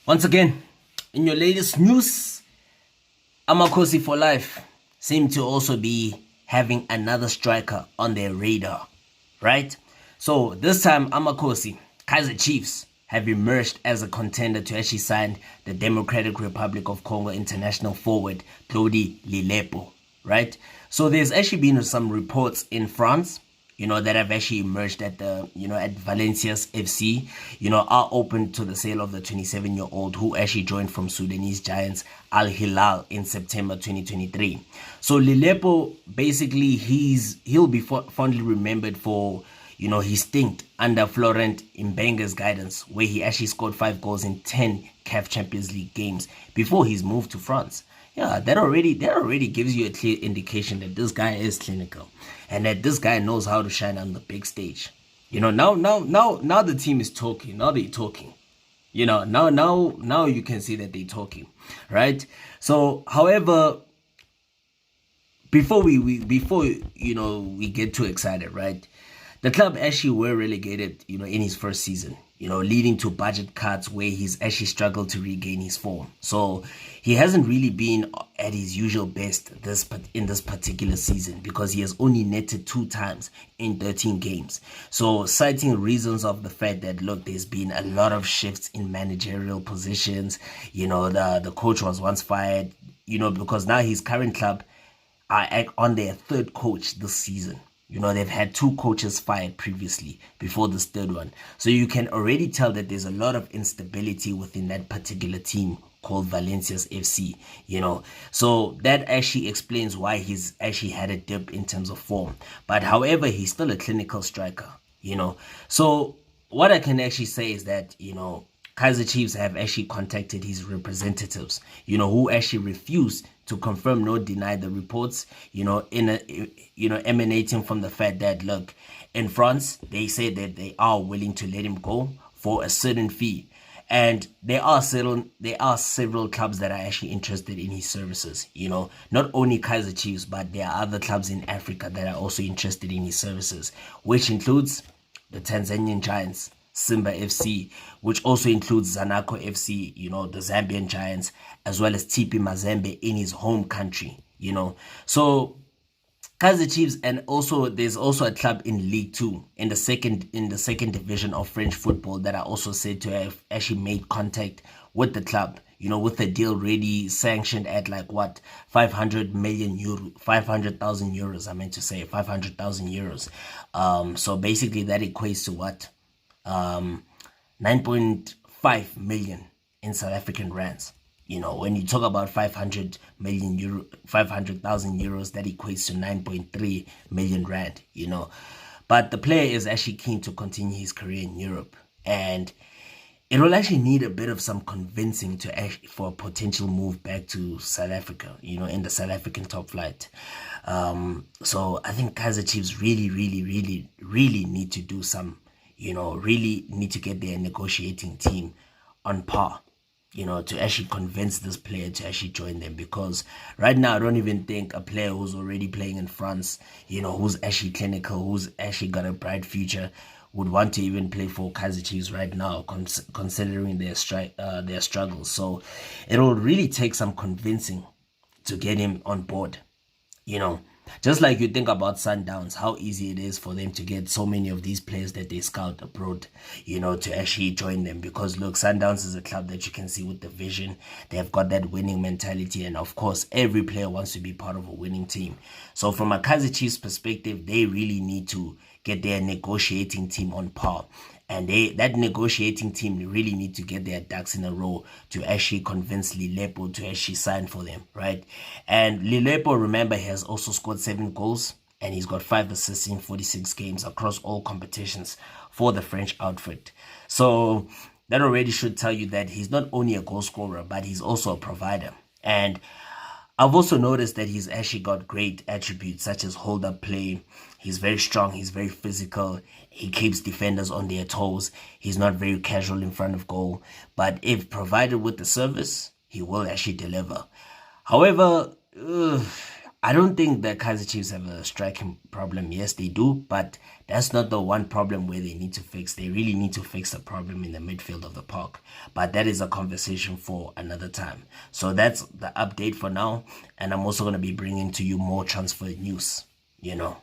Once again, in your latest news, Amakosi for Life seem to also be having another striker on their radar, right? So this time, Amakosi, Kaizer Chiefs, have emerged as a contender to actually sign the Democratic Republic of Congo international forward Glody Lilepo, right? So there's actually been some reports in France, that have actually emerged at at Valencia's FC, are open to the sale of the 27-year-old who actually joined from Sudanese giants Al Hilal in September 2023. So Lilepo, basically, he'll be fondly remembered for his stint under Florent Imbenga's guidance, where he actually scored 5 goals in 10 CAF Champions League games before his move to France. Yeah, that already gives you a clear indication that this guy is clinical and that this guy knows how to shine on the big stage. Now the team is talking. Now they're talking. Now you can see that they're talking, right? So, however, before we get too excited, right? The club actually were relegated, in his first season, leading to budget cuts where he's actually struggled to regain his form. So he hasn't really been at his usual best in this particular season because he has only netted 2 times in 13 games. So citing reasons of the fact that, look, there's been a lot of shifts in managerial positions. The coach was once fired, because now his current club are on their 3rd coach this season. They've had 2 coaches fired previously before this 3rd one. So you can already tell that there's a lot of instability within that particular team called Valencia's FC, So that actually explains why he's actually had a dip in terms of form. But however, he's still a clinical striker, So what I can actually say is that, Kaizer Chiefs have actually contacted his representatives, who actually refused to confirm nor deny the reports, emanating from the fact that, look, in France, they say that they are willing to let him go for a certain fee. And there are several clubs that are actually interested in his services, not only Kaizer Chiefs, but there are other clubs in Africa that are also interested in his services, which includes the Tanzanian Giants, Simba FC, which also includes Zanaco FC, the Zambian Giants, as well as TP Mazembe in his home country, So Kaizer Chiefs, and also there's also a club in League 2 in the second division of French football that are also said to have actually made contact with the club, with the deal ready sanctioned at 500,000 euros. I meant to say 500,000 euros. So basically that equates to what? 9.5 million in South African rands. When you talk about 500,000 euros, that equates to 9.3 million rand, But the player is actually keen to continue his career in Europe, and it will actually need a bit of some convincing for a potential move back to South Africa, in the South African top flight. So I think Kaizer Chiefs really need to do some, really need to get their negotiating team on par, to actually convince this player to actually join them. Because right now, I don't even think a player who's already playing in France, who's actually clinical, who's actually got a bright future, would want to even play for Kaizer Chiefs right now, considering their struggles. So it'll really take some convincing to get him on board, Just like you think about Sundowns, how easy it is for them to get so many of these players that they scout abroad, to actually join them. Because look, Sundowns is a club that you can see with the vision. They've got that winning mentality. And of course, every player wants to be part of a winning team. So from a Kaizer Chiefs perspective, they really need to get their negotiating team on par. And that negotiating team really need to get their ducks in a row to actually convince Lilepo to actually sign for them, right? And Lilepo, remember, he has also scored 7 goals and he's got 5 assists in 46 games across all competitions for the French outfit. So that already should tell you that he's not only a goal scorer, but he's also a provider. And I've also noticed that he's actually got great attributes such as hold-up play. He's very strong. He's very physical. He keeps defenders on their toes. He's not very casual in front of goal. But if provided with the service, he will actually deliver. However, I don't think the Kaizer Chiefs have a striking problem. Yes, they do, but that's not the one problem where they need to fix. They really need to fix the problem in the midfield of the park. But that is a conversation for another time. So that's the update for now. And I'm also going to be bringing to you more transfer news, you know.